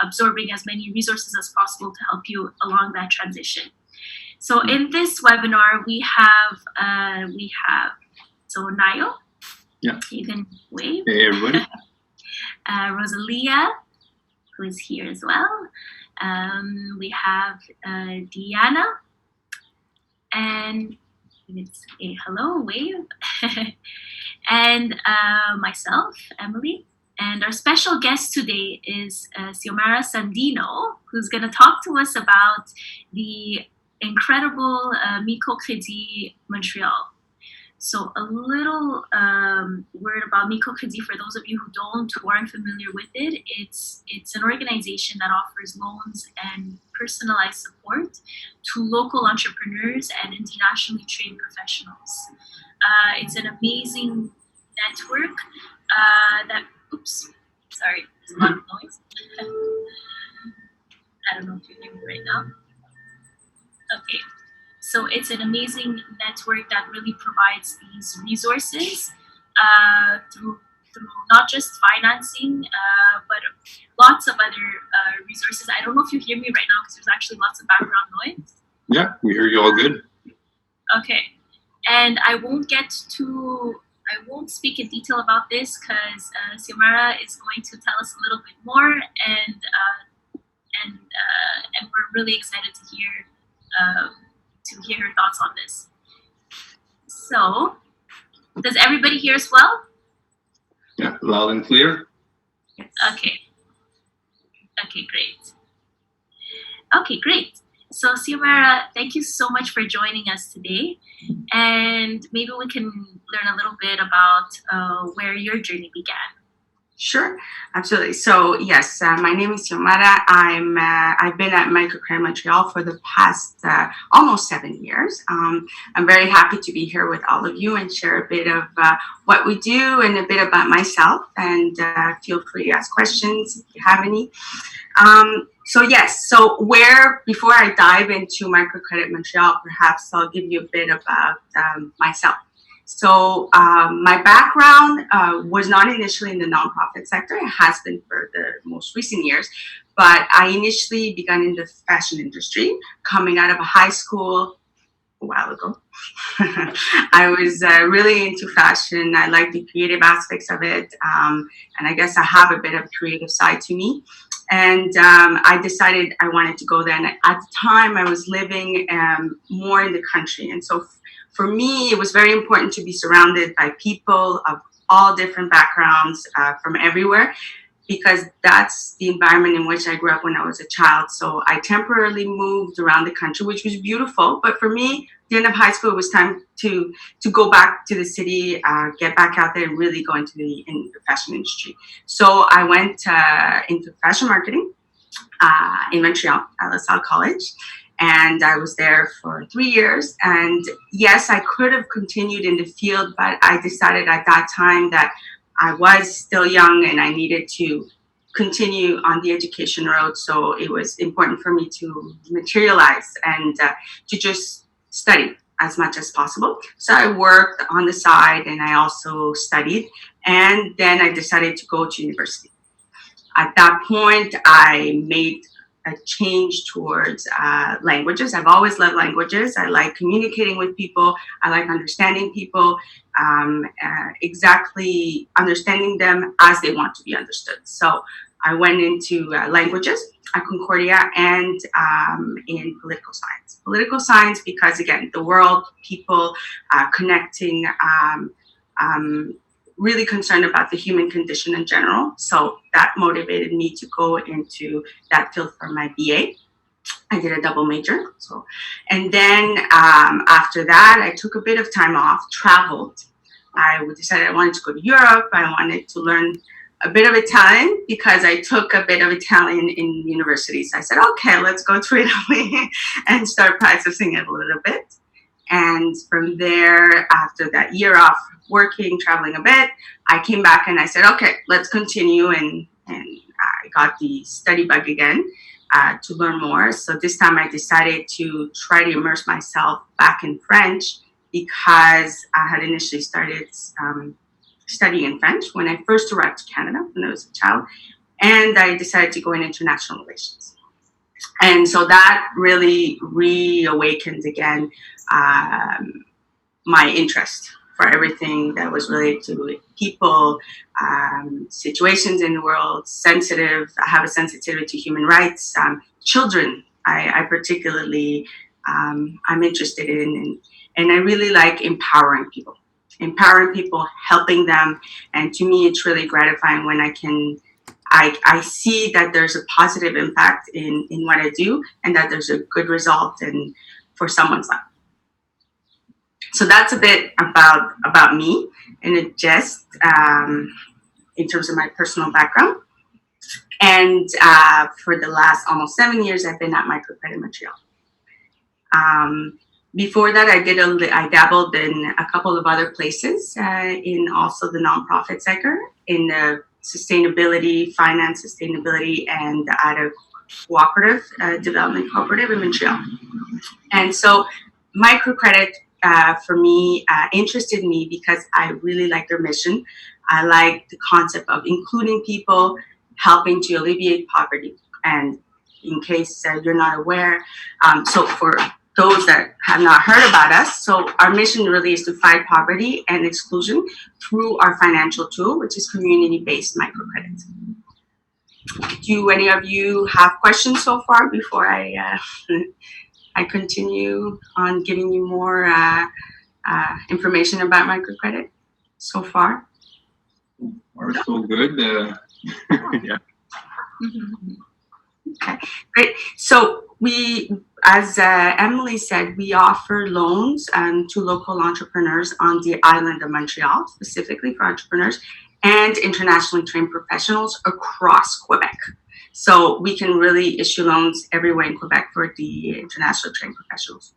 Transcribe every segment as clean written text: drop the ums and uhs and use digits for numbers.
absorbing as many resources as possible to help you along that transition. So in this webinar, we have so Nayo. Yeah. You can wave. Hey, everybody. Rosalia, who is here as well. We have Diana, and it's a hello wave, and myself, Emily. And our special guest today is Xiomara Sandino, who's going to talk to us about the incredible Microcrédit Montreal. So a little word about Microcredit for those of you who aren't familiar with it. It's an organization that offers loans and personalized support to local entrepreneurs and internationally trained professionals. It's an amazing network that, oops, sorry, there's a lot of noise. I don't know if you hear me right now. Okay. So it's an amazing network that really provides these resources through not just financing, but lots of other resources. I don't know if you hear me right now because there's actually lots of background noise. Yeah, we hear you all good. Okay, and I won't speak in detail about this because Xiomara is going to tell us a little bit more, and we're really excited to hear her thoughts on this. So, does everybody hear us well? Yeah, loud and clear. Yes. Okay, great. Okay, great. So, Xiomara, thank you so much for joining us today. And maybe we can learn a little bit about where your journey began. Sure, absolutely. So yes, my name is Xiomara. I've been at Microcrédit Montreal for the past almost 7 years. I'm very happy to be here with all of you and share a bit of what we do and a bit about myself. And feel free to ask questions if you have any. So yes, before I dive into Microcrédit Montreal, perhaps I'll give you a bit about myself. So my background was not initially in the nonprofit sector. It has been for the most recent years, but I initially began in the fashion industry coming out of a high school a while ago. I was really into fashion. I like the creative aspects of it. And I guess I have a bit of a creative side to me. And I decided I wanted to go there. And at the time I was living more in the country. And so for me, it was very important to be surrounded by people of all different backgrounds from everywhere, because that's the environment in which I grew up when I was a child. So I temporarily moved around the country, which was beautiful. But for me, at the end of high school, it was time to go back to the city, get back out there and really go into the fashion industry. So I went into fashion marketing in Montreal at La Salle College. And I was there for 3 years. And yes, I could have continued in the field, but I decided at that time that I was still young and I needed to continue on the education road. So it was important for me to materialize and to just study as much as possible. So I worked on the side and I also studied. And then I decided to go to university. At that point, I made a change towards languages. I've always loved languages. I like communicating with people. I like understanding people, exactly understanding them as they want to be understood. So I went into languages at Concordia and in political science. Political science because, again, the world, people, connecting, really concerned about the human condition in general. So that motivated me to go into that field for my BA. I did a double major. And then after that, I took a bit of time off, traveled. I decided I wanted to go to Europe. I wanted to learn a bit of Italian because I took a bit of Italian in university. So I said, okay, let's go to Italy and start practicing it a little bit. And from there, after that year off working, traveling a bit, I came back and I said, okay, let's continue. And I got the study bug again to learn more. So this time I decided to try to immerse myself back in French because I had initially started studying in French when I first arrived to Canada when I was a child. and I decided to go in international relations. And so that really reawakened again my interest for everything that was related to people, situations in the world, sensitive. I have a sensitivity to human rights, children. I particularly I'm interested in, and I really like empowering people, helping them. And to me, it's really gratifying when I see that there's a positive impact in what I do, and that there's a good result for someone's life. So that's a bit about me, and it just in terms of my personal background. And for the last almost 7 years, I've been at Microcrédit Montréal. Before that, I dabbled in a couple of other places in also the nonprofit sector, in the sustainability, finance sustainability, and at a cooperative development cooperative in Montreal. And so Microcredit for me interested me because I really like their mission. I like the concept of including people, helping to alleviate poverty. And in case you're not aware, so for those that have not heard about us, so our mission really is to fight poverty and exclusion through our financial tool, which is community-based microcredit. Do any of you have questions so far before I continue on giving you more information about microcredit so far? Are so good. Yeah. Okay, great. So we, as Emily said, we offer loans to local entrepreneurs on the island of Montreal, specifically for entrepreneurs, and internationally trained professionals across Quebec. So we can really issue loans everywhere in Quebec for the international trained professionals.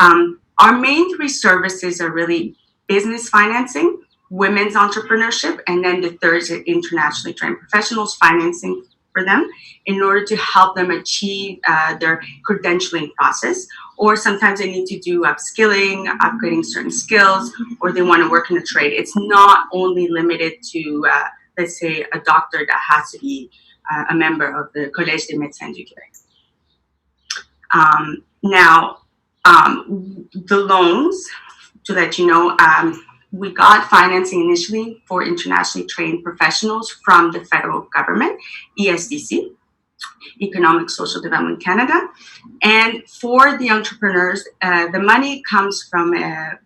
Our main three services are really business financing, women's entrepreneurship, and then the third is internationally trained professionals financing for them in order to help them achieve their credentialing process. Or sometimes they need to do upskilling, upgrading certain skills, or they want to work in a trade. It's not only limited to, let's say, a doctor that has to be a member of the Collège des Médecins du Québec. Now, the loans, to let you know, we got financing initially for internationally trained professionals from the federal government, ESDC, Economic Social Development Canada. And for the entrepreneurs, the money comes from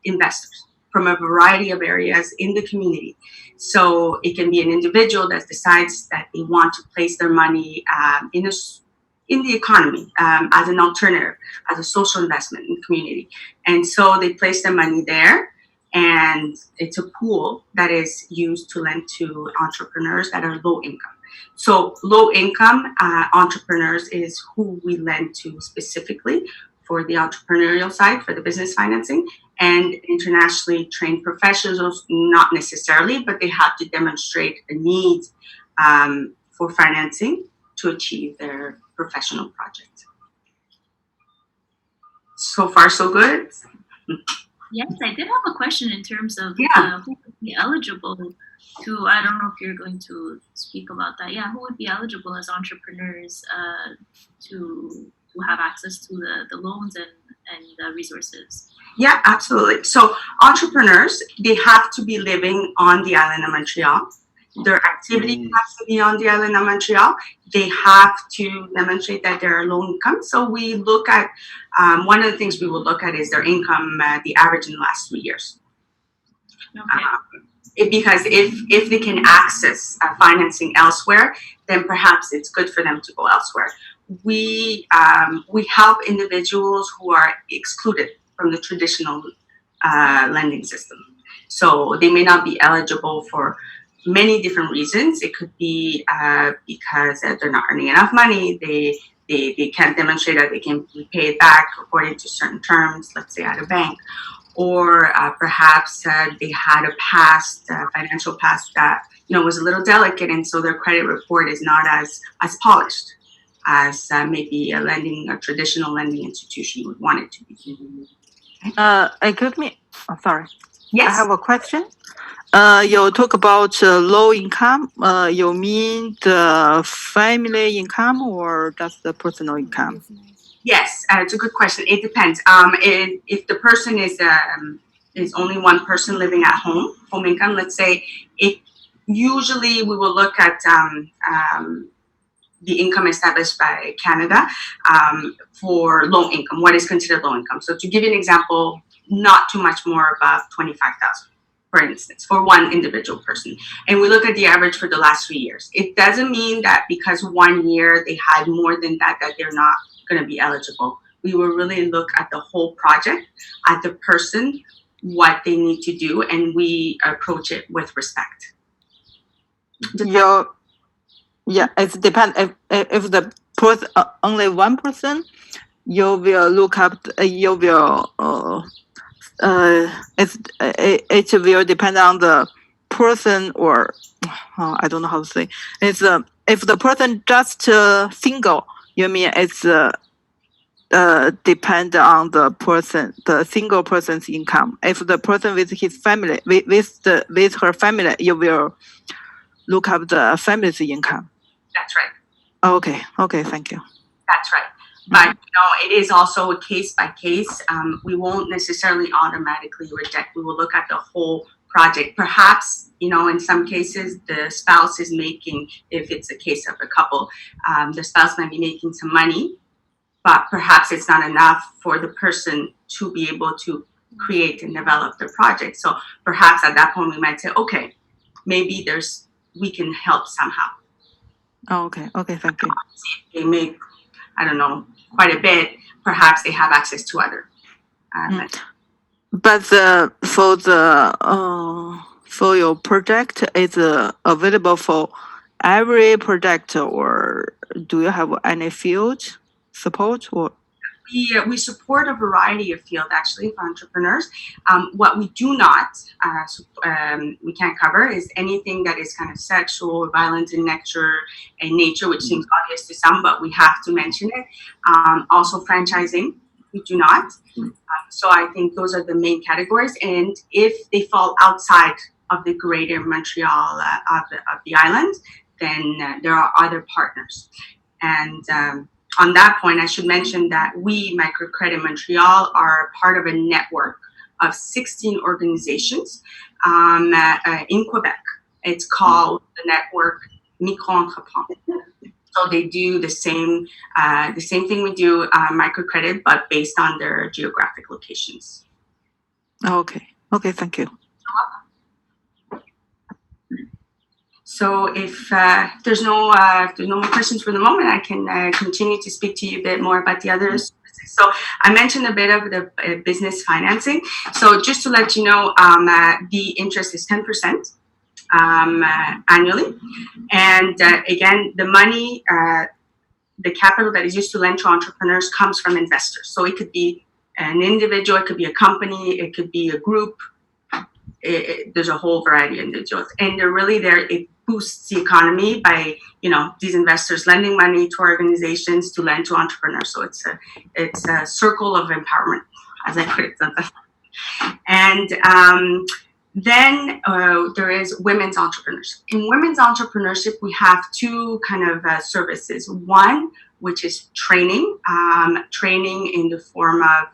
investors from a variety of areas in the community. So it can be an individual that decides that they want to place their money in the economy as an alternative, as a social investment in the community. And so they place their money there. And it's a pool that is used to lend to entrepreneurs that are low income. So low income entrepreneurs is who we lend to specifically for the entrepreneurial side, for the business financing, and internationally trained professionals, not necessarily, but they have to demonstrate a need for financing to achieve their professional project. So far, so good. Yes, I did have a question in terms of who would be eligible to, I don't know if you're going to speak about that. Yeah, who would be eligible as entrepreneurs to have access to the loans and the resources? Yeah, absolutely. So entrepreneurs, they have to be living on the island of Montreal. Their activity has to be on the island of Montreal. They have to demonstrate that they're low income. So we look at, one of the things we will look at is their income, the average in the last 3 years. Okay. Because if they can access financing elsewhere, then perhaps it's good for them to go elsewhere. We help individuals who are excluded from the traditional lending system. So they may not be eligible for many different reasons. It could be because they're not earning enough money. They can't demonstrate that they can repay it back according to certain terms, let's say at a bank. Or perhaps they had a past, financial past that was a little delicate, and so their credit report is not as polished as maybe a traditional lending institution would want it to be. Sorry. Yes. I have a question. You talk about low income. You mean the family income or just the personal income? Yes, it's a good question. It depends. If the person is only one person living at home income, let's say, usually we will look at the income established by Canada for low income. What is considered low income? So to give you an example, not too much more above 25,000. For instance, for one individual person. And we look at the average for the last 3 years. It doesn't mean that because 1 year they had more than that they're not going to be eligible. We will really look at the whole project, at the person, what they need to do, and we approach it with respect. Yeah, it depends. If the person only one person, you will look up. You will it will depend on the person, or I don't know how to say. It's if the person just single, you mean it's depend on the person, the single person's income. If the person with his family, with her family, you will look up the family's income. That's right. Okay, thank you. That's right. But it is also a case by case. We won't necessarily automatically reject. We will look at the whole project. Perhaps, in some cases, the spouse is making, if it's a case of a couple, the spouse might be making some money, but perhaps it's not enough for the person to be able to create and develop the project. So perhaps at that point we might say, okay, maybe we can help somehow. Okay, thank you. They make, I don't know, quite a bit. Perhaps they have access to other. But for your project, is available for every project, or do you have any field support? Or we support a variety of fields actually for entrepreneurs. What we do not, we can't cover is anything that is kind of sexual or violent in nature, which seems obvious to some, but we have to mention it. Also franchising, we do not. So I think those are the main categories. And if they fall outside of the greater Montreal of the island, then there are other partners. And on that point, I should mention that we, Microcrédit Montréal, are part of a network of 16 organizations in Quebec. It's called the network Microcrédit. So they do the same thing we do, Microcredit, but based on their geographic locations. Okay, thank you. So if there's no more questions for the moment, I can continue to speak to you a bit more about the other services. So I mentioned a bit of the business financing. So just to let you know, the interest is 10% annually. And again, the money, the capital that is used to lend to entrepreneurs comes from investors. So it could be an individual, it could be a company, it could be a group. There's a whole variety of individuals, and they're really there. It boosts the economy by these investors lending money to organizations to lend to entrepreneurs. So it's a circle of empowerment, as I put it sometimes. And then there is women's entrepreneurship. In women's entrepreneurship, we have two kind of services. One, which is training in the form of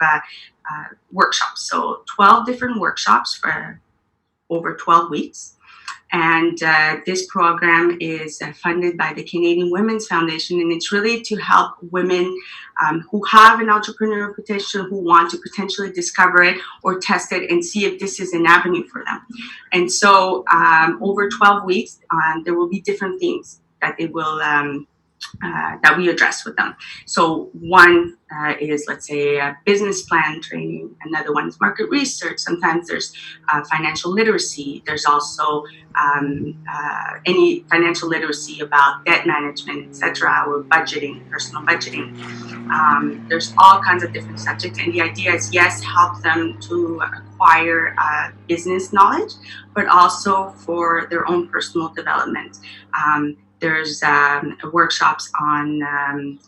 workshops. So 12 different workshops for over 12 weeks. And this program is funded by the Canadian Women's Foundation, and it's really to help women who have an entrepreneurial potential, who want to potentially discover it or test it and see if this is an avenue for them. And so over 12 weeks, there will be different things that they will that we address with them. So one is, let's say, a business plan training. Another one is market research. Sometimes there's financial literacy. There's also any financial literacy about debt management, etc., or budgeting, personal budgeting. There's all kinds of different subjects, and the idea is, yes, help them to acquire business knowledge, but also for their own personal development. There's workshops on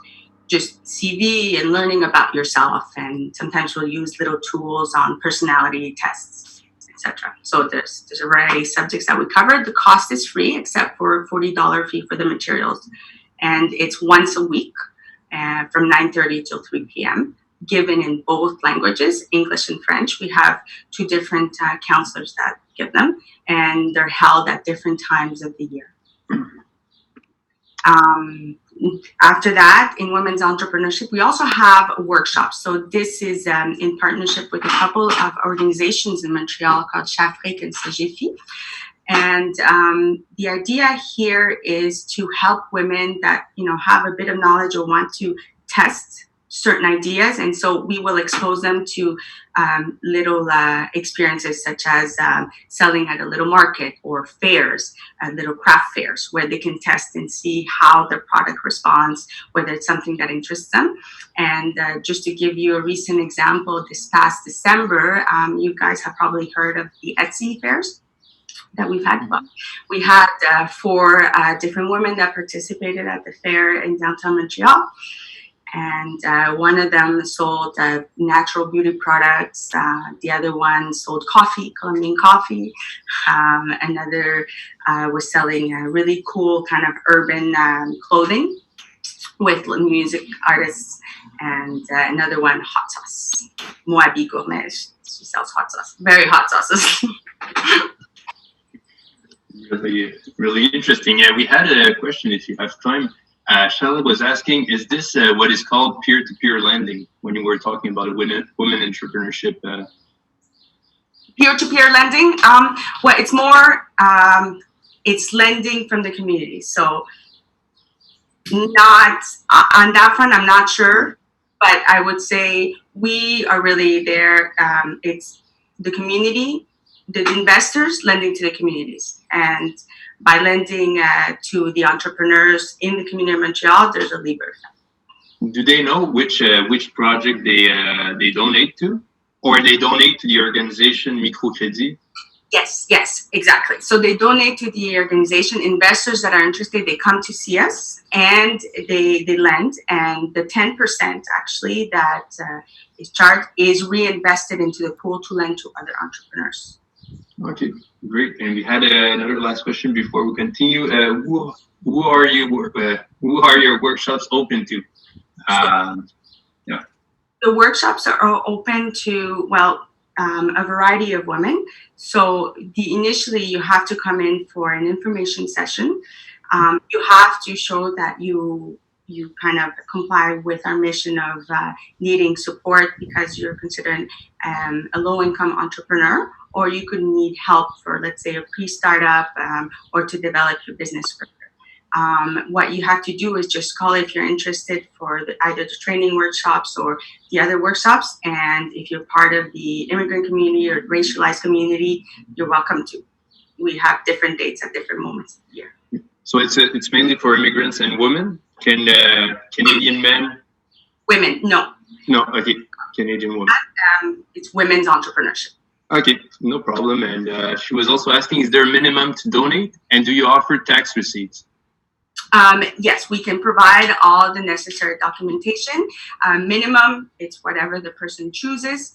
just CV and learning about yourself, and sometimes we'll use little tools on personality tests, etc. So there's a variety of subjects that we cover. The cost is free except for a $40 fee for the materials, and it's once a week from 9:30 till 3 p.m. given in both languages, English and French. We have two different counselors that give them, and they're held at different times of the year. After that, in women's entrepreneurship, we also have workshops. So this is in partnership with a couple of organizations in Montreal called Chafrique and Sagefi. And the idea here is to help women that, have a bit of knowledge or want to test certain ideas. And so we will expose them to little experiences such as selling at a little market or fairs, little craft fairs, where they can test and see how their product responds, whether it's something that interests them. And just to give you a recent example, this past December, you guys have probably heard of the Etsy fairs that we've had. We had 4 different women that participated at the fair in downtown Montreal. And one of them sold natural beauty products. The other one sold coffee, Colombian coffee. Another was selling really cool kind of urban clothing with music artists. And another one, hot sauce. Moabi Gourmet. She sells hot sauce, very hot sauces. Really, really interesting. Yeah, we had a question if you have time. Charlotte was asking, is this what is called peer-to-peer lending when you were talking about women entrepreneurship? Peer-to-peer lending? Well, it's more, it's lending from the community. So not on that front, I'm not sure, but I would say we are really there. It's the community, the investors lending to the communities. And by lending to the entrepreneurs in the community of Montreal, there's a lever effect. Do they know which project they donate to, or they donate to the organization Microcrédit? Yes, exactly. So they donate to the organization. Investors that are interested, they come to see us and they lend. And the 10% actually that is charged is reinvested into the pool to lend to other entrepreneurs. Okay, great. And we had another last question before we continue. Who are your workshops open to? Yeah. The workshops are open to a variety of women. So initially you have to come in for an information session. You have to show that you kind of comply with our mission of needing support because you're considered a low-income entrepreneur, or you could need help for, let's say, a pre-startup or to develop your business further. What you have to do is just call if you're interested for either the training workshops or the other workshops. And if you're part of the immigrant community or racialized community, you're welcome to. We have different dates at different moments of the year. So it's mainly for immigrants and women? Can Canadian men? Women, no. No, okay, Canadian women. It's women's entrepreneurship. Okay, no problem. And she was also asking, is there a minimum to donate? And do you offer tax receipts? Yes, we can provide all the necessary documentation. Minimum, it's whatever the person chooses.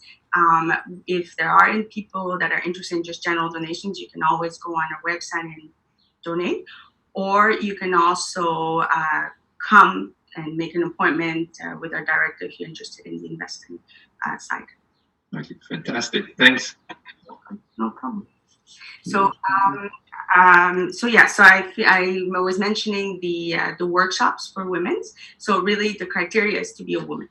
If there are people that are interested in just general donations, you can always go on our website and donate. Or you can also come and make an appointment with our director if you're interested in the investing side. Okay, fantastic. Thanks. No problem. So, I was mentioning the workshops for women. So really the criteria is to be a woman.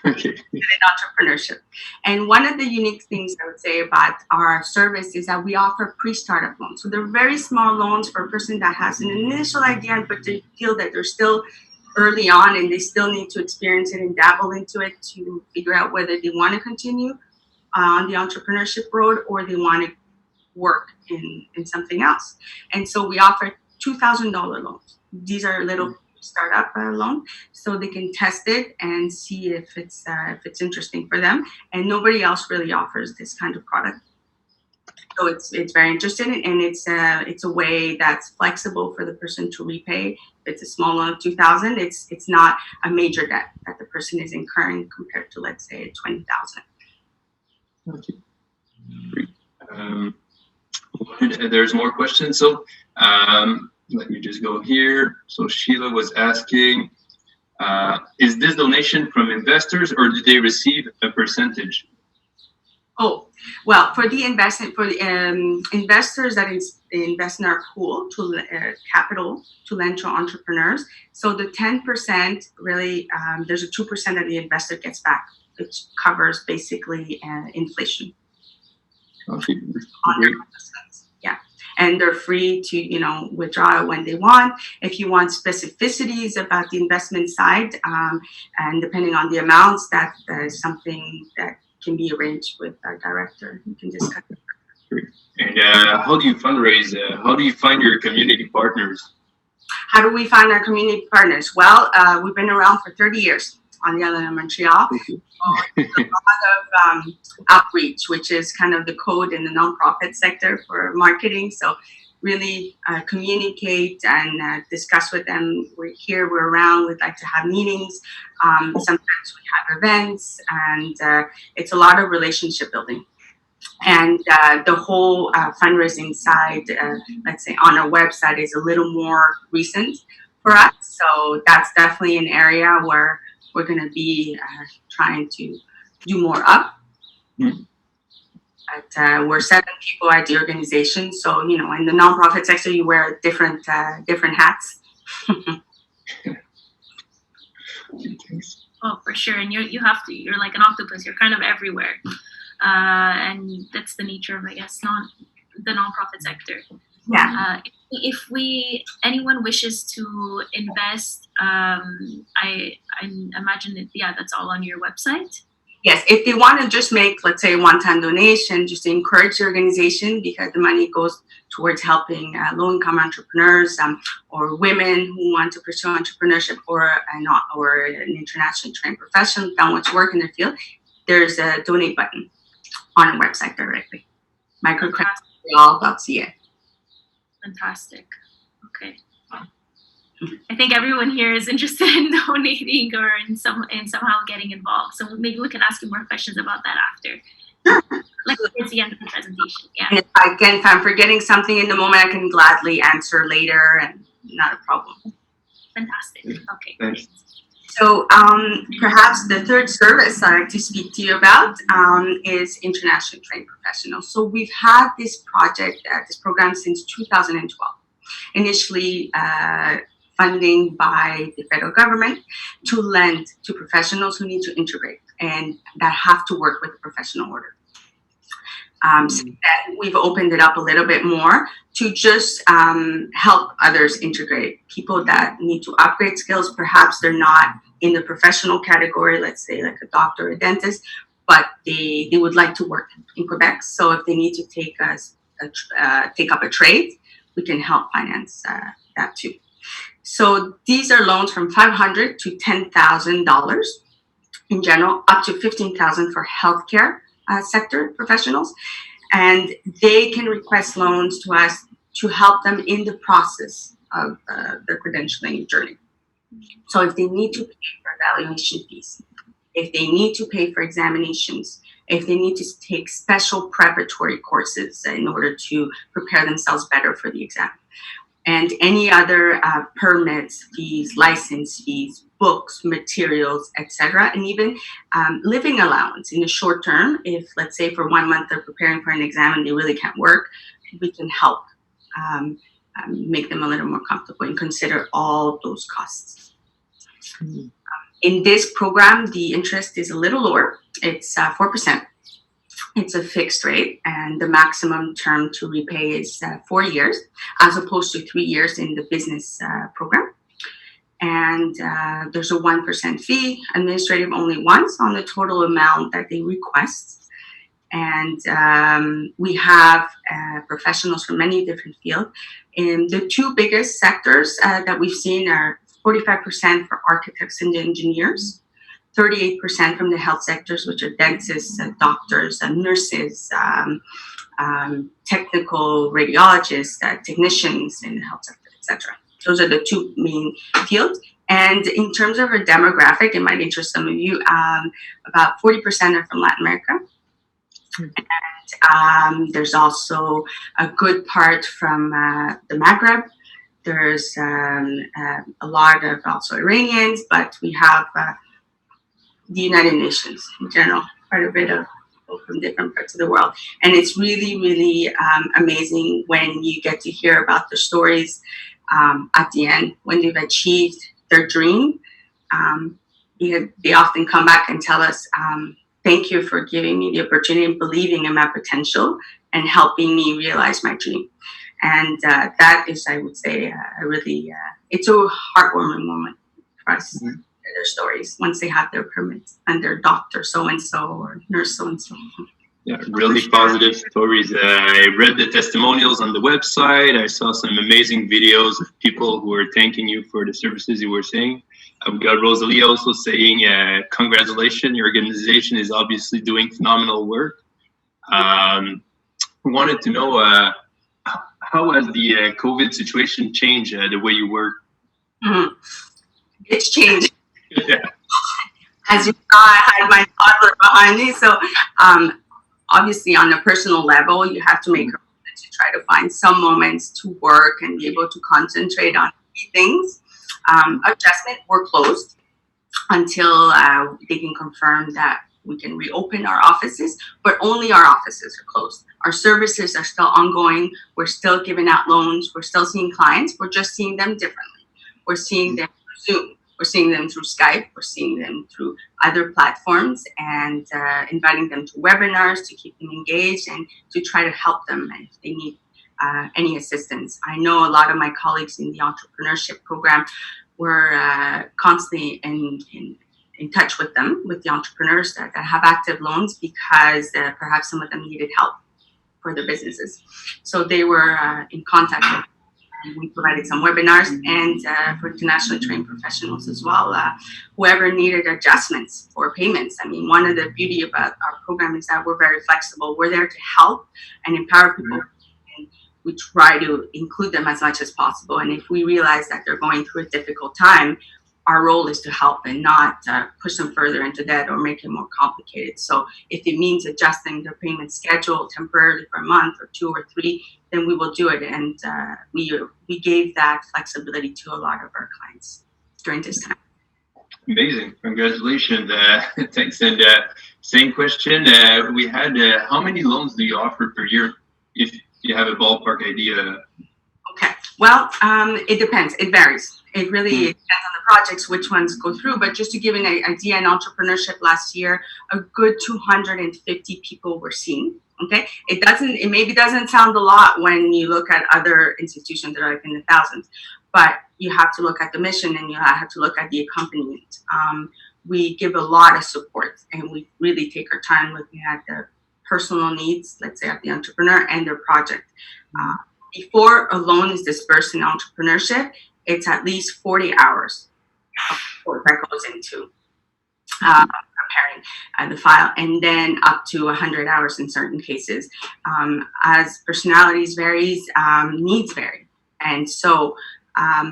Okay. In entrepreneurship. And one of the unique things I would say about our service is that we offer pre-startup loans. So they're very small loans for a person that has an initial idea, but they feel that they're still early on and they still need to experience it and dabble into it to figure out whether they want to continue on the entrepreneurship road or they want to work in something else. And so we offer $2,000 loans. These are little startup loan, so they can test it and see if it's interesting for them. And nobody else really offers this kind of product. So it's very interesting, and it's a way that's flexible for the person to repay. It's a small loan of $2,000. It's not a major debt that the person is incurring compared to, let's say, $20,000. Okay. Great. Um, there's more questions. So let me just go here. So Sheila was asking, is this donation from investors or do they receive a percentage? Oh, well, for the investment, for the investors that invest in our pool to capital to lend to entrepreneurs. So the 10% really, there's a 2% that the investor gets back, which covers basically inflation. Okay, great. Yeah, and they're free to withdraw when they want. If you want specificities about the investment side, and depending on the amounts, that is something that can be arranged with our director. You can discuss. And how do you fundraise? How do you find your community partners? How do we find our community partners? Well, we've been around for 30 years on the island of Montreal. A lot of outreach, which is kind of the code in the nonprofit sector for marketing. So really communicate and discuss with them. We're here, we're around, we'd like to have meetings. Sometimes we have events, and it's a lot of relationship building. And the whole fundraising side, let's say on our website, is a little more recent for us. So that's definitely an area where we're going to be trying to do more of. But we're 7 people at the organization, so in the nonprofit sector, you wear different hats. Oh, for sure, and you have to. You're like an octopus. You're kind of everywhere, and that's the nature of, I guess, the nonprofit sector. Yeah. If anyone wishes to invest, I imagine that that's all on your website. Yes, if they want to just make, let's say, a one-time donation, just to encourage the organization, because the money goes towards helping low-income entrepreneurs or women who want to pursue entrepreneurship, or an internationally trained professional that wants to work in their field, there's a donate button on the website directly. Microcredit.ca. Fantastic. Okay. I think everyone here is interested in donating or in somehow getting involved. So maybe we can ask you more questions about that after. Like towards the end of the presentation. Yeah. And again, if I'm forgetting something in the moment, I can gladly answer later, and not a problem. Fantastic. Okay. Thanks. So perhaps the third service I'd like to speak to you about is internationally trained professionals. So we've had this program since 2012. Initially funding by the federal government to lend to professionals who need to integrate and that have to work with a professional order. So that we've opened it up a little bit more to just help others integrate. People that need to upgrade skills, perhaps they're not in the professional category, let's say like a doctor or a dentist, but they would like to work in Quebec. So if they need to take up a trade, we can help finance that too. So these are loans from $500 to $10,000 in general, up to $15,000 for healthcare sector professionals, and they can request loans to us to help them in the process of their credentialing journey. So if they need to pay for evaluation fees, if they need to pay for examinations, if they need to take special preparatory courses in order to prepare themselves better for the exam, and any other permits, fees, license fees, books, materials, etc., and even living allowance in the short term. If, let's say, for 1 month they're preparing for an exam and they really can't work, we can help make them a little more comfortable and consider all those costs. In this program, the interest is a little lower. It's 4%. It's a fixed rate, and the maximum term to repay is 4 years, as opposed to 3 years in the business program. And there's a 1% fee, administrative only once, on the total amount that they request. And we have professionals from many different fields. And the 2 biggest sectors that we've seen are 45% for architects and engineers, 38% from the health sectors, which are dentists, doctors, nurses, technical radiologists, technicians in the health sector, etc. Those are the 2 main fields. And in terms of our demographic, it might interest some of you, about 40% are from Latin America. And There's also a good part from the Maghreb. There's a lot of also Iranians, but we have the United Nations in general, quite a bit of people from different parts of the world. And it's really, really amazing when you get to hear about the stories at the end, when they've achieved their dream. They often come back and tell us, thank you for giving me the opportunity and believing in my potential and helping me realize my dream. And that is, I would say, a really, it's a heartwarming moment for us. Mm-hmm. Their stories once they have their permits and their doctor so-and-so or nurse so-and-so. Yeah, really positive stories. I read the testimonials on the website. I saw some amazing videos of people who were thanking you for the services you were saying. We got Rosalie also saying, congratulations, your organization is obviously doing phenomenal work. Wanted to know, how has the COVID situation changed the way you work? Mm-hmm. It's changed. Yeah. As you saw, I had my toddler behind me. So obviously on a personal level, you have to make a commitment to try to find some moments to work and be able to concentrate on key things. Adjustment, we're closed until they can confirm that we can reopen our offices, but only our offices are closed. Our services are still ongoing. We're still giving out loans. We're still seeing clients. We're just seeing them differently. We're seeing them through Zoom. We're seeing them through Skype. We're seeing them through other platforms and inviting them to webinars to keep them engaged and to try to help them if they need any assistance. I know a lot of my colleagues in the entrepreneurship program were constantly in touch with them, with the entrepreneurs that have active loans because perhaps some of them needed help for their businesses. So they were in contact with. We provided some webinars and for internationally trained professionals as well, whoever needed adjustments for payments. I mean, one of the beauty about our program is that we're very flexible. We're there to help and empower people. And we try to include them as much as possible. And if we realize that they're going through a difficult time, our role is to help and not push them further into debt or make it more complicated. So if it means adjusting their payment schedule temporarily for a month or 2 or 3, then we will do it. And we gave that flexibility to a lot of our clients during this time. Amazing. Congratulations. Thanks. And same question. We had, how many loans do you offer per year? If you have a ballpark idea. Okay. Well, it depends. It varies. It really depends on the projects, which ones go through. But just to give an idea, in entrepreneurship last year, a good 250 people were seen. Okay. It maybe doesn't sound a lot when you look at other institutions that are like in the thousands, but you have to look at the mission and you have to look at the accompaniment. We give a lot of support and we really take our time looking at the personal needs, let's say, of the entrepreneur and their project. Before a loan is dispersed in entrepreneurship, it's at least 40 hours of support that goes into preparing the file, and then up to 100 hours in certain cases. As personalities varies, needs vary. And so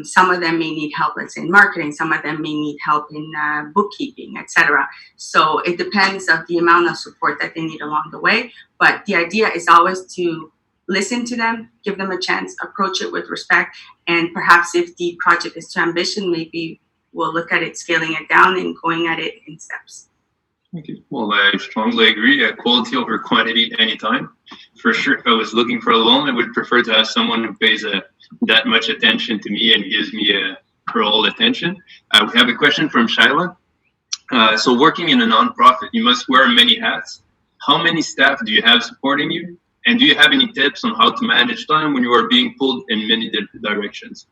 some of them may need help, let's say, in marketing. Some of them may need help in bookkeeping, etc. So it depends on the amount of support that they need along the way. But the idea is always to listen to them, give them a chance, approach it with respect, and perhaps if the project is too ambitious, maybe we'll look at it, scaling it down and going at it in steps. Okay. Well, I strongly agree. Quality over quantity anytime. For sure, if I was looking for a loan, I would prefer to have someone who pays that much attention to me and gives me her whole attention. We have a question from Shyla. So working in a nonprofit, you must wear many hats. How many staff do you have supporting you? And do you have any tips on how to manage time when you are being pulled in many different directions?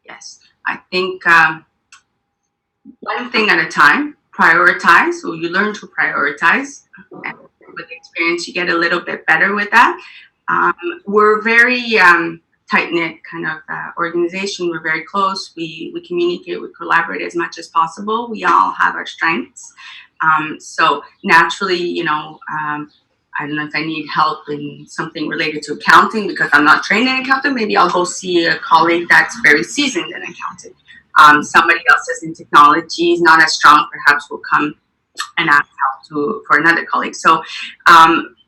Yes, I think one thing at a time, prioritize. So you learn to prioritize. And with experience, you get a little bit better with that. We're very tight-knit kind of organization. We're very close. We communicate, we collaborate as much as possible. We all have our strengths. So naturally, I don't know if I need help in something related to accounting because I'm not trained in accounting. Maybe I'll go see a colleague that's very seasoned in accounting. Somebody else is in technology, is not as strong, perhaps will come and ask help for another colleague. So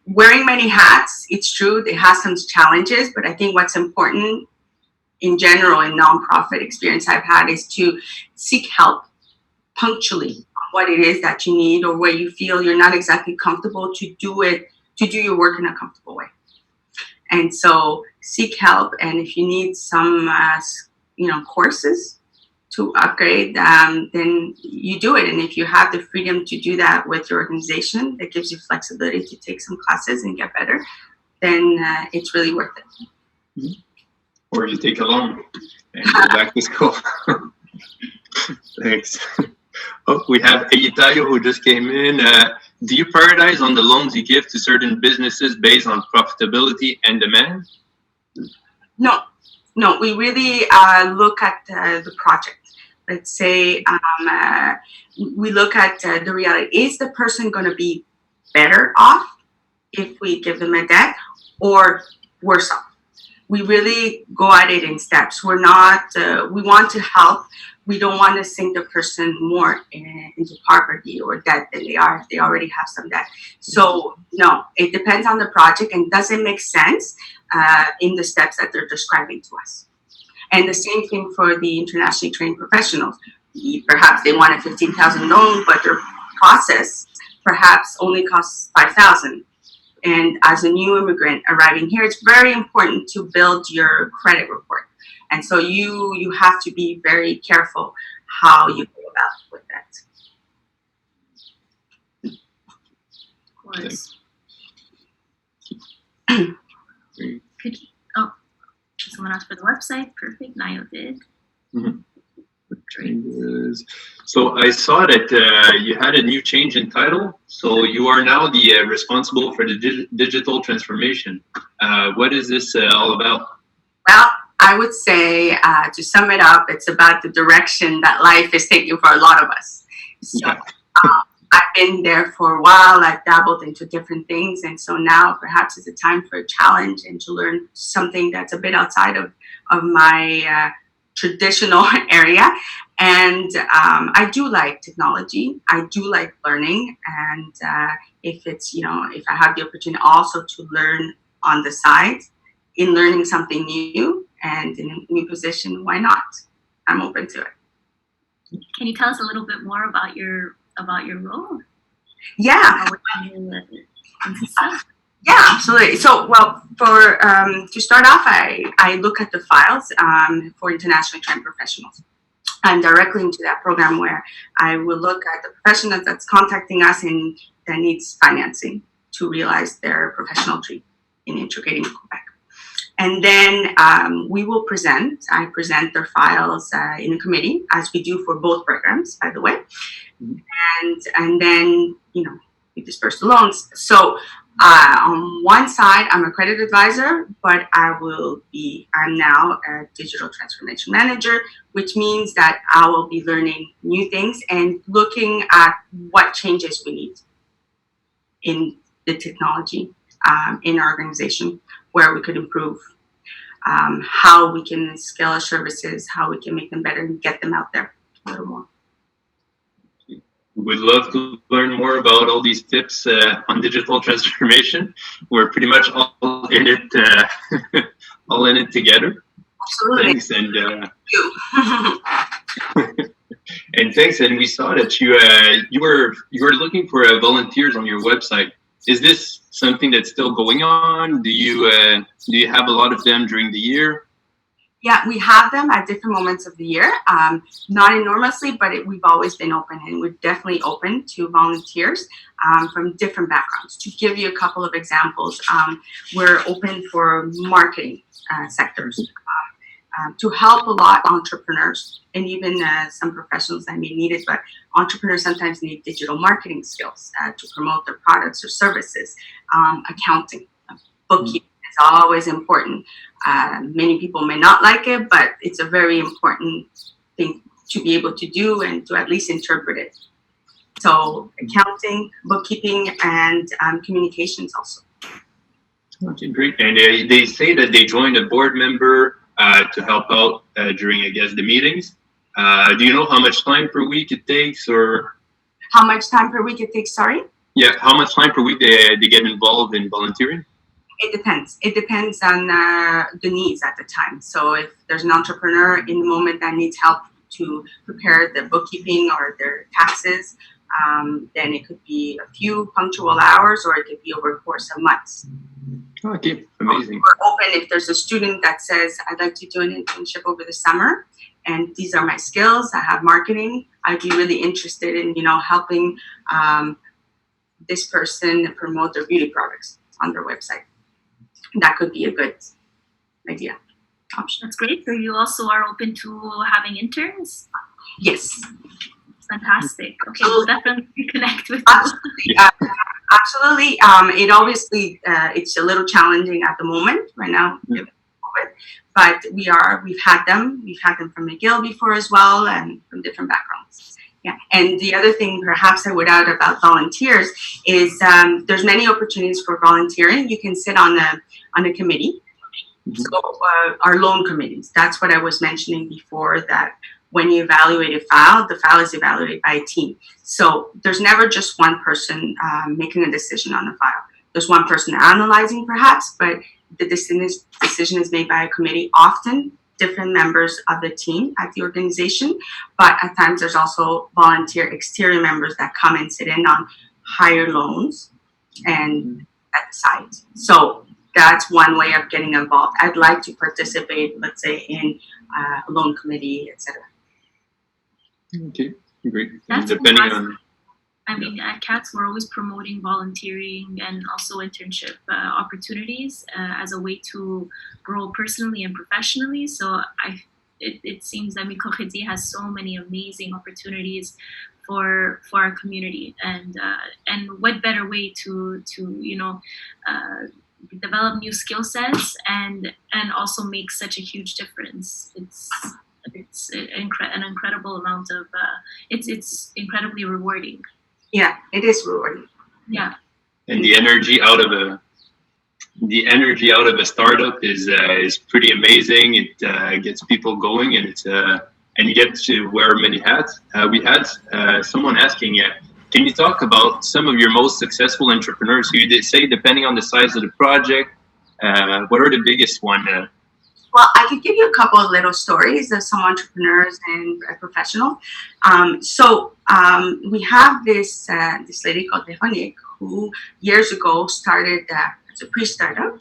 wearing many hats, it's true, they have some challenges, but I think what's important in general in nonprofit experience I've had is to seek help punctually on what it is that you need or where you feel you're not exactly comfortable to do your work in a comfortable way. And so seek help, and if you need some courses to upgrade, then you do it. And if you have the freedom to do that with your organization that gives you flexibility to take some classes and get better, then it's really worth it. Mm-hmm. Or you take a loan and go back to school. Thanks. Oh, we have Eyitayo who just came in. Do you prioritize on the loans you give to certain businesses based on profitability and demand? No, we really look at the project. Let's say we look at the reality. Is the person going to be better off if we give them a debt or worse off? We really go at it in steps. We're not, we want to help. We don't want to sink the person more into poverty or debt than they are if they already have some debt. So no, it depends on the project and doesn't make sense in the steps that they're describing to us. And the same thing for the internationally trained professionals. Perhaps they want a $15,000 loan, but their process perhaps only costs $5,000. And as a new immigrant arriving here, it's very important to build your credit report. And so you have to be very careful how you go about with that. Of course. Could you, someone asked for the website. Perfect. Nayo did. Mm-hmm. Great. So I saw that you had a new change in title. So you are now the responsible for the digital transformation. What is this all about? Well, I would say to sum it up, it's about the direction that life is taking for a lot of us. So I've been there for a while. I've dabbled into different things. And so now perhaps it's a time for a challenge and to learn something that's a bit outside of my traditional area. And I do like technology. I do like learning. And if I have the opportunity also to learn on the side in learning something new and in a new position, why not? I'm open to it. Can you tell us a little bit more about your role? Yeah. Yeah, absolutely. So, well, for to start off, I look at the files for internationally trained professionals. I'm directly into that program where I will look at the professional that's contacting us and that needs financing to realize their professional dream in integrating Quebec. And then we will I present their files in a committee, as we do for both programs, by the way. And then, we disperse the loans. So on one side, I'm a credit advisor, but I'm now a digital transformation manager, which means that I will be learning new things and looking at what changes we need in the technology in our organization, where we could improve, how we can scale our services, how we can make them better and get them out there a little more. We'd love to learn more about all these tips on digital transformation. We're pretty much all in it together. Absolutely. Thanks, and thanks. And we saw that you were looking for volunteers on your website. Is this something that's still going on? Do you have a lot of them during the year? Yeah, we have them at different moments of the year, not enormously, but we've always been open, and we're definitely open to volunteers from different backgrounds. To give you a couple of examples, we're open for marketing sectors, to help a lot entrepreneurs and even some professionals that may need it, but entrepreneurs sometimes need digital marketing skills to promote their products or services, accounting, bookkeeping. It's always important. Many people may not like it, but it's a very important thing to be able to do and to at least interpret it. So accounting, bookkeeping, and communications also. Okay, great. And they say that they joined a board member to help out during, I guess, the meetings. Do you know how much time per week it takes, or? How much time per week it takes, sorry? Yeah, how much time per week they get involved in volunteering? It depends. It depends on the needs at the time. So if there's an entrepreneur in the moment that needs help to prepare the bookkeeping or their taxes, then it could be a few punctual hours, or it could be over a course of months. Okay, amazing. We're open if there's a student that says, I'd like to do an internship over the summer, and these are my skills. I have marketing. I'd be really interested in, helping this person promote their beauty products on their website. That could be a good idea. Option. That's great. So you also are open to having interns? Yes. Fantastic. Okay, we'll definitely connect with you. Absolutely. It obviously it's a little challenging at the moment right now, but we've had them. We've had them from McGill before as well, and from different backgrounds. Yeah. And the other thing perhaps I would add about volunteers is there's many opportunities for volunteering. You can sit on a committee. So our loan committees, that's what I was mentioning before, that when you evaluate a file, the file is evaluated by a team. So there's never just one person making a decision on the file. There's one person analyzing perhaps, but the decision is made by a committee, often different members of the team at the organization. But at times there's also volunteer exterior members that come and sit in on higher loans and at the site. So that's one way of getting involved. I'd like to participate, let's say, in a loan committee, etc. Okay, great. That's depending fantastic. on. I mean, at CATS, we're always promoting volunteering and also internship opportunities as a way to grow personally and professionally. So it seems that Microcrédit has so many amazing opportunities for our community, and what better way to develop new skill sets and also make such a huge difference. It's an incredible amount of it's incredibly rewarding. Yeah, it is rewarding. Yeah. And the energy out of a startup is pretty amazing. It gets people going, and and you get to wear many hats. We had someone asking, can you talk about some of your most successful entrepreneurs? You did say, depending on the size of the project, what are the biggest one? Well, I could give you a couple of little stories of some entrepreneurs and professionals. We have this lady called Veronique, who years ago started as a pre-startup.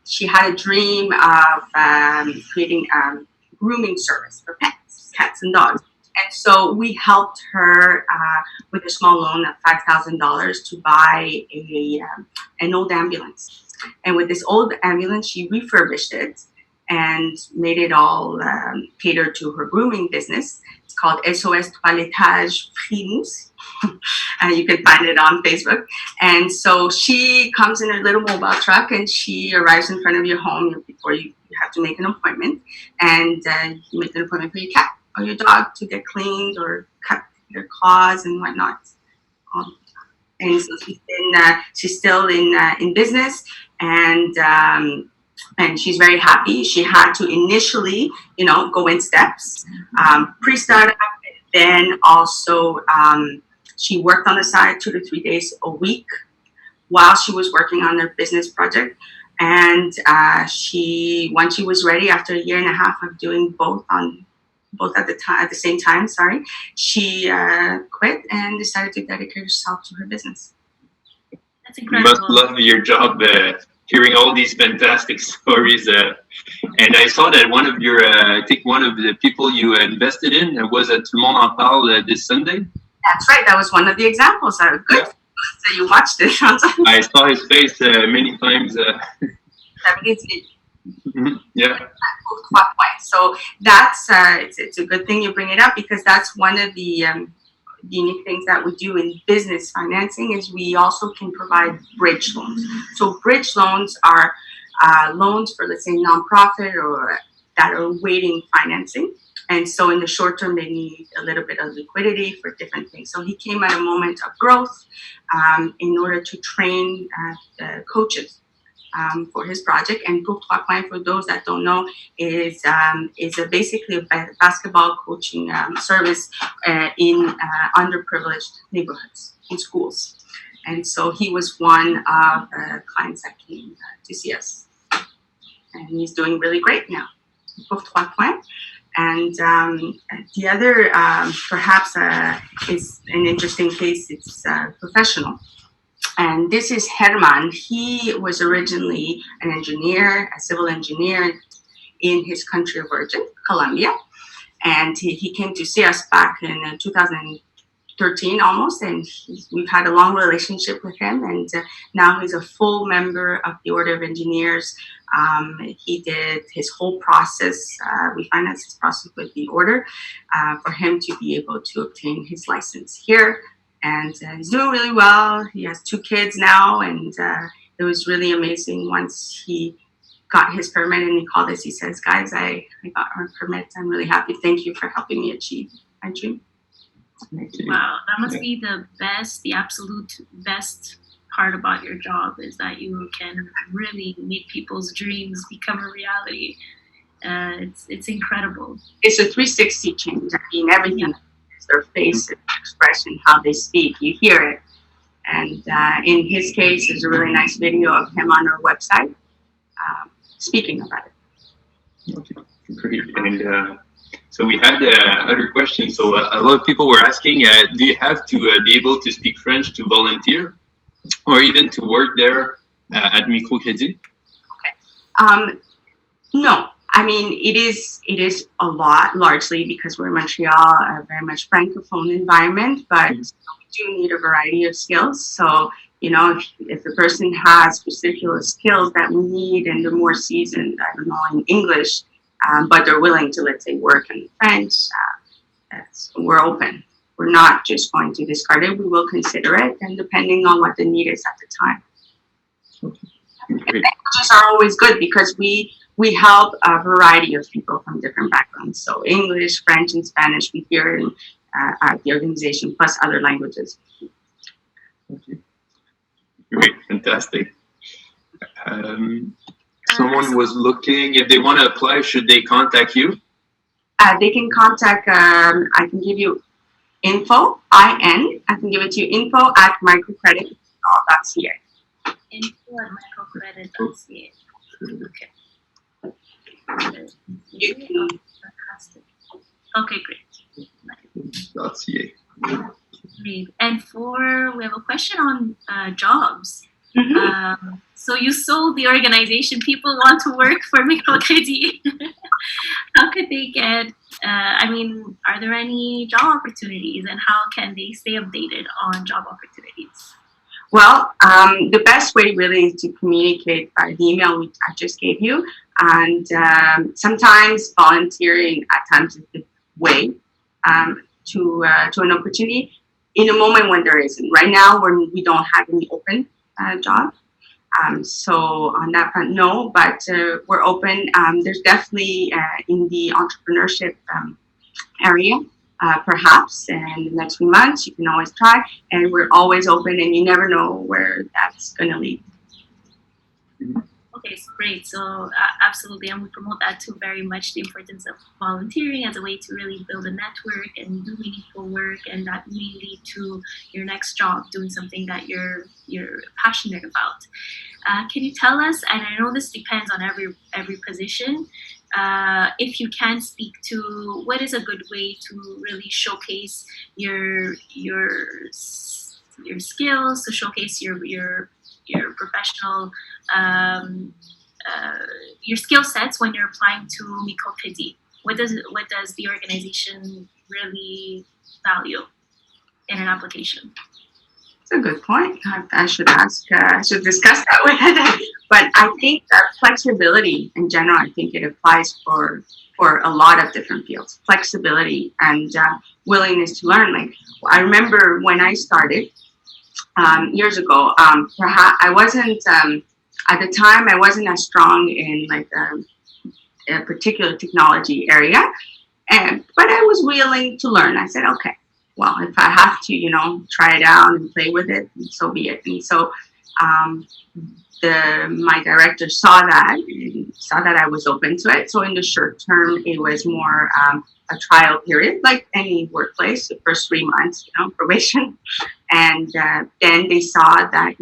She had a dream of creating a grooming service for pets, cats and dogs. And so we helped her with a small loan of $5,000 to buy an old ambulance. And with this old ambulance, she refurbished it and made it all cater to her grooming business. It's called SOS Toilettage Primus. You can find it on Facebook. And so she comes in her little mobile truck, and she arrives in front of your home before you have to make an appointment. And you make an appointment for your cat or your dog to get cleaned or cut their claws and whatnot. And so she's still in business, and she's very happy. She had to initially, go in steps, pre-startup, then also she worked on the side 2 to 3 days a week while she was working on her business project. And once she was ready, after a year and a half of doing both at the same time, she quit and decided to dedicate herself to her business. That's incredible. You must love your job. Hearing all these fantastic stories, and I saw that one of the people you invested in was at Tout le monde en parle this Sunday. That's right. That was one of the examples. Good. Yeah. So you watched it. I saw his face many times. Yeah. So that's it's a good thing you bring it up, because that's one of the unique things that we do in business financing is we also can provide bridge loans. So bridge loans are loans for, let's say, nonprofit or that are waiting financing. And so in the short term, they need a little bit of liquidity for different things. So he came at a moment of growth in order to train coaches for his project. And Cours 3 for those that don't know, is basically a basketball coaching service in underprivileged neighborhoods, in schools. And so he was one of the clients that came to see us. And he's doing really great now. Pour 3 points. And the other, perhaps, is an interesting case. It's professional. And this is Herman. He was originally an engineer, a civil engineer in his country of origin, Colombia. And he came to see us back in 2013 almost. And we've had a long relationship with him. And now he's a full member of the Order of Engineers. He did his whole process. We financed his process with the order for him to be able to obtain his license here. And he's doing really well. He has 2 kids now, and it was really amazing once he got his permit and he called us. He says, guys, I got our permit. I'm really happy. Thank you for helping me achieve my dream. Wow, that must be the best, the absolute best part about your job, is that you can really make people's dreams become a reality. It's incredible. It's a 360 change. I mean, everything, their face, their expression, how they speak, you hear it. And in his case, there's a really nice video of him on our website speaking about it. Okay, great. And so we had other questions. So a lot of people were asking, do you have to be able to speak French to volunteer or even to work there at Microcrédit? Okay. No. I mean, it is a lot, largely because we're in Montreal, a very much francophone environment, but we do need a variety of skills. So, you know, if the person has particular skills that we need and they're more seasoned, I don't know, in English, but they're willing to, let's say, work in French, we're open. We're not just going to discard it. We will consider it, and depending on what the need is at the time. Okay. Languages are always good because we help a variety of people from different backgrounds. So English, French, and Spanish we hear in, at the organization, plus other languages. Okay. Great, fantastic. Someone was looking, if they want to apply, should they contact you? They can contact, I can give you info, I can give it to you, info@microcredit.ca. info@microcredit.ca. Okay. You can. Fantastic. Okay, great. .ca. Great. And we have a question on jobs. Mm-hmm. So you sold the organization. People want to work for Microcredit. How could they get? Are there any job opportunities, and how can they stay updated on job opportunities? Well, the best way really is to communicate by the email I just gave you, and sometimes volunteering at times is the way to an opportunity in a moment when there isn't. Right now, we don't have any open job. So on that front, no, but we're open. There's definitely in the entrepreneurship area, perhaps in the next few months, you can always try, and we're always open, and you never know where that's going to lead. Okay, so great. So absolutely, and we promote that too very much, the importance of volunteering as a way to really build a network and do meaningful work, and that may lead to your next job, doing something that you're passionate about. Can you tell us, and I know this depends on every position, if you can speak to what is a good way to really showcase your skills, to showcase your professional your skill sets when you're applying to Microcredit. What does the organization really value in an application? That's a good point. I should discuss that with her. But I think that flexibility in general, I think it applies for a lot of different fields. Flexibility and willingness to learn. Like, I remember when I started years ago, perhaps I wasn't, at the time, I wasn't as strong in like a particular technology area, but I was willing to learn. I said, okay, well, if I have to, try it out and play with it, so be it. And so my director saw that I was open to it. So in the short term, it was more a trial period, like any workplace, the first 3 months, probation. And then they saw that,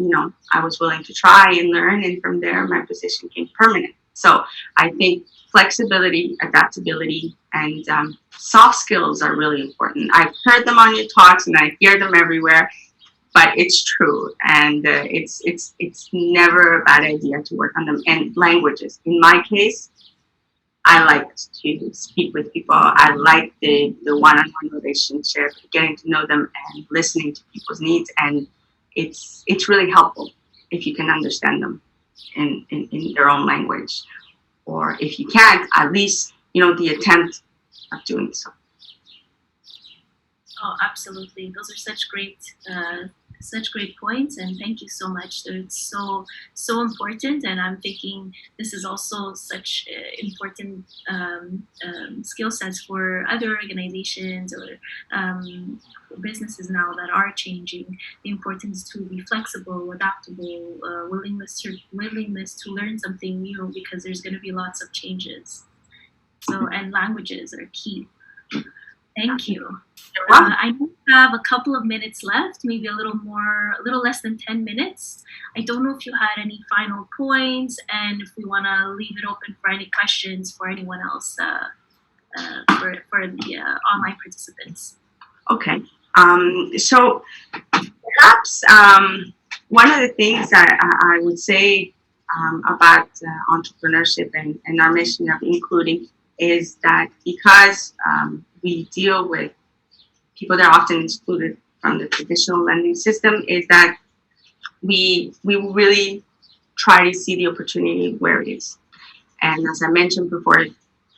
I was willing to try and learn. And from there, my position became permanent. So I think flexibility, adaptability, and soft skills are really important. I've heard them on your talks and I hear them everywhere, but it's true. And it's never a bad idea to work on them. And languages. In my case, I like to speak with people. I like the one-on-one relationship, getting to know them and listening to people's needs. And it's really helpful if you can understand them in their own language. Or if you can't, at least, the attempt of doing so. Oh, absolutely. Those are such great points, and thank you so much. It's so important, and I'm thinking this is also such important skill sets for other organizations or businesses now that are changing. The importance to be flexible, adaptable, willingness to learn something new, because there's going to be lots of changes. So, and languages are key. Thank you. I have a couple of minutes left, maybe a little less than 10 minutes. I don't know if you had any final points, and if we want to leave it open for any questions for anyone else, for the online participants. Okay. So perhaps one of the things that I would say about entrepreneurship and our mission of including is that because we deal with people that are often excluded from the traditional lending system, is that we really try to see the opportunity where it is. And as I mentioned before,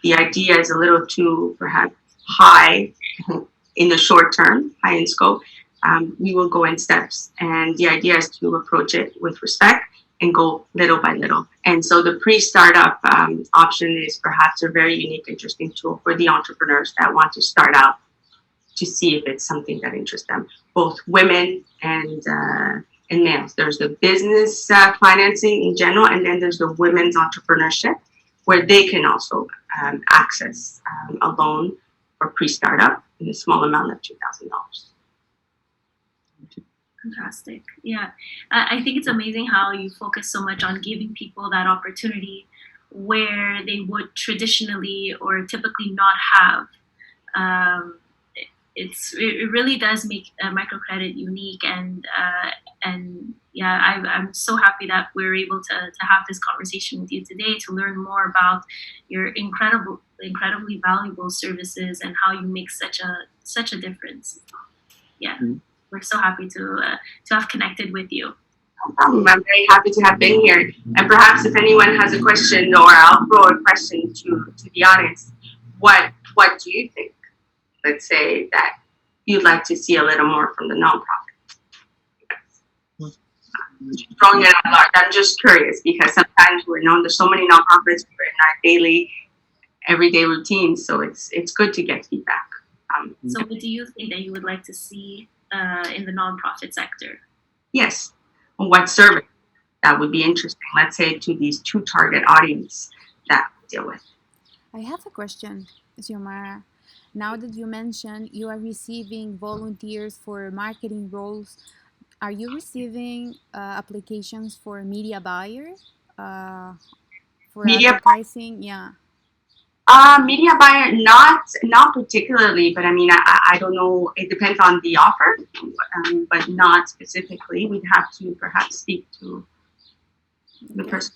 the idea is a little too perhaps high in the short term, high in scope. We will go in steps, and the idea is to approach it with respect and go little by little. And so the pre-startup option is perhaps a very unique, interesting tool for the entrepreneurs that want to start out, to see if it's something that interests them, both women and males. There's the business financing in general, and then there's the women's entrepreneurship, where they can also access a loan for pre-startup in a small amount of $2,000. Fantastic. Yeah. I think it's amazing how you focus so much on giving people that opportunity where they would traditionally or typically not have. It really does make microcredit unique, and yeah, I'm so happy that we're able to have this conversation with you today to learn more about your incredibly valuable services and how you make such a difference. Yeah, we're so happy to have connected with you. No problem. I'm very happy to have been here. And perhaps if anyone has a question, or I'll throw a question to the audience, what do you think? Let's say that you'd like to see a little more from the nonprofit. Throwing it out loud. I'm just curious, because sometimes we're known, there's so many nonprofits, we're in our daily, everyday routine, so it's good to get feedback. So what do you think that you would like to see in the nonprofit sector? Yes. What service that would be interesting, let's say, to these two target audience that we deal with. I have a question, Xiomara. Now that you mentioned you are receiving volunteers for marketing roles, are you receiving applications for media buyer, for media advertising? Yeah. Media buyer, not particularly, but I mean, I don't know. It depends on the offer, but not specifically. We'd have to perhaps speak to the person.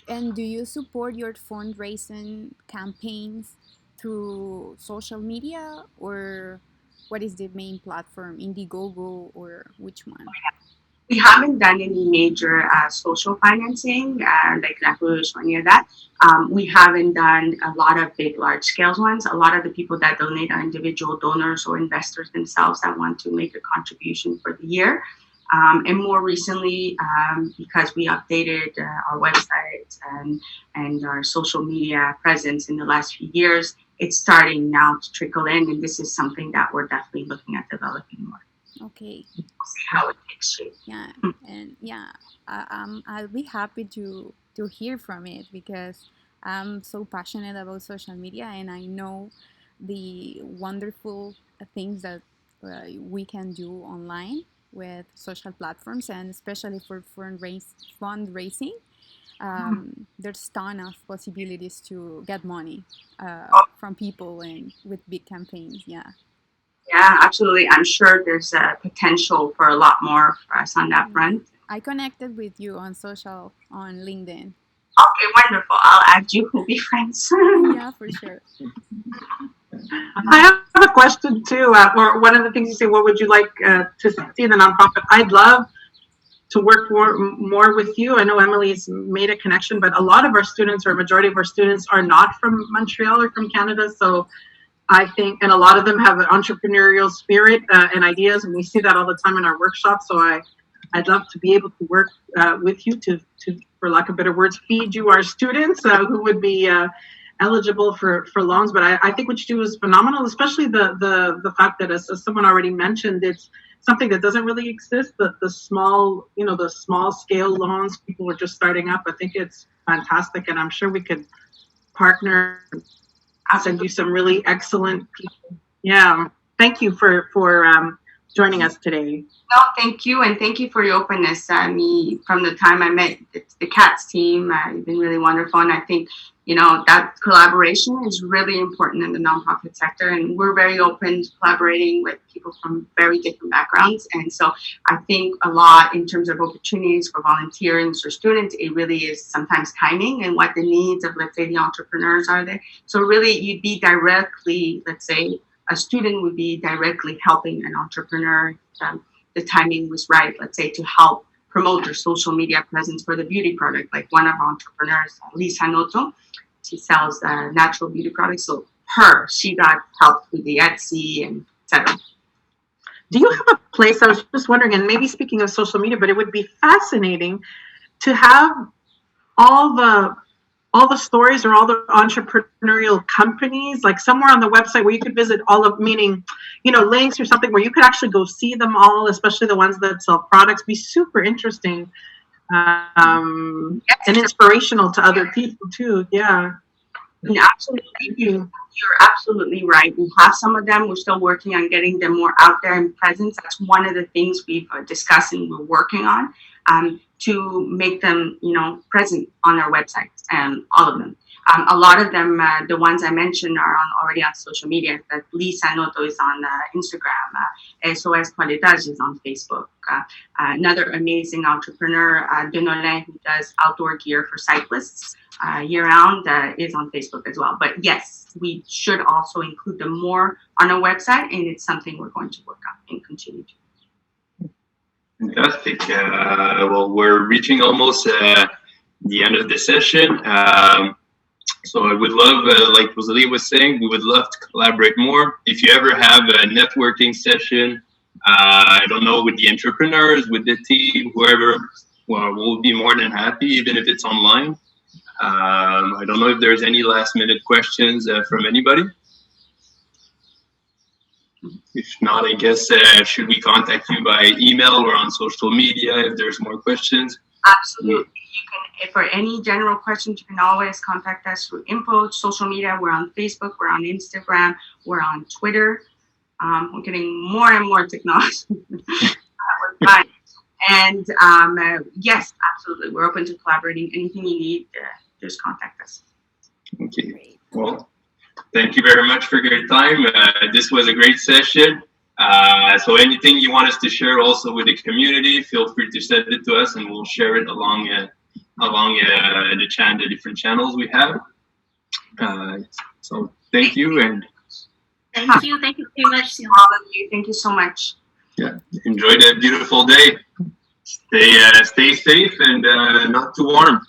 And do you support your fundraising campaigns through social media, or what is the main platform, Indiegogo, or which one? We haven't done any major social financing, like La Rouge or any of that. We haven't done a lot of big, large-scale ones. A lot of the people that donate are individual donors or investors themselves that want to make a contribution for the year. And more recently, because we updated our website and our social media presence in the last few years, it's starting now to trickle in, and this is something that we're definitely looking at developing more. Okay. We'll see how it takes shape. Yeah, and yeah, I'll be happy to hear from it, because I'm so passionate about social media, and I know the wonderful things that we can do online with social platforms, and especially for fundraising. There's ton of possibilities to get money from people and with big campaigns. Yeah. Yeah, absolutely. I'm sure there's a potential for a lot more for us on that front. I connected with you on LinkedIn. Okay, wonderful. I'll add you. We'll be friends. Yeah, for sure. I have a question too. Or one of the things you say, what would you like to see in the nonprofit? I'd love to work more with you. I know Emily's made a connection, but a lot of our students, or a majority of our students, are not from Montreal or from Canada. So I think, and a lot of them have an entrepreneurial spirit and ideas, and we see that all the time in our workshops. So I'd love to be able to work with you to, for lack of better words, feed you our students who would be eligible for loans. But I think what you do is phenomenal, especially the fact that, as someone already mentioned, it's something that doesn't really exist. The small, the small scale loans, people are just starting up. I think it's fantastic, and I'm sure we could partner. I'll send you some really excellent people. Yeah, thank you for joining us today. No, thank you, and thank you for your openness. From the time I met the CATS team, you've been really wonderful, and I think that collaboration is really important in the nonprofit sector, and we're very open to collaborating with people from very different backgrounds. And so I think a lot in terms of opportunities for volunteers or students, it really is sometimes timing and what the needs of, let's say, the entrepreneurs are there. So really, you'd be directly, let's say, a student would be directly helping an entrepreneur. The timing was right, let's say, to help promote their social media presence for the beauty product. Like one of our entrepreneurs, Lisa Noto, she sells natural beauty products. So she got help with the Etsy and etc. Do you have a place? I was just wondering, and maybe speaking of social media, but it would be fascinating to have all the stories or all the entrepreneurial companies, like somewhere on the website where you could visit all of, meaning, links or something where you could actually go see them all, especially the ones that sell products. Be super interesting and inspirational to other people too. Yeah. Absolutely. You're absolutely right. We have some of them. We're still working on getting them more out there in presence. That's one of the things we've discussed and we're working on, to make them, present on our websites, all of them. A lot of them, the ones I mentioned, are already on social media. Like Lisa Noto is on Instagram. SOS Qualitage is on Facebook. Another amazing entrepreneur, Denolin, who does outdoor gear for cyclists year-round, is on Facebook as well. But yes, we should also include them more on our website, and it's something we're going to work on and continue to. Fantastic. Well, we're reaching almost the end of the session. So I would love, like Rosalie was saying, we would love to collaborate more. If you ever have a networking session, I don't know, with the entrepreneurs, with the team, whoever, well, we'll be more than happy, even if it's online. I don't know if there's any last minute questions from anybody. If not, I guess, should we contact you by email or on social media if there's more questions? Absolutely. You can, for any general questions, you can always contact us through info, social media. We're on Facebook, we're on Instagram, we're on Twitter. We're getting more and more technology. We're fine. And yes, absolutely. We're open to collaborating. Anything you need, just contact us. Okay. Well, thank you very much for your time. This was a great session. So anything you want us to share also with the community, feel free to send it to us and we'll share it along the different channels we have. So thank you. And Thank you very much, Xiomara. All of you, thank you so much. yeah, enjoy the beautiful day. Stay safe and not too warm.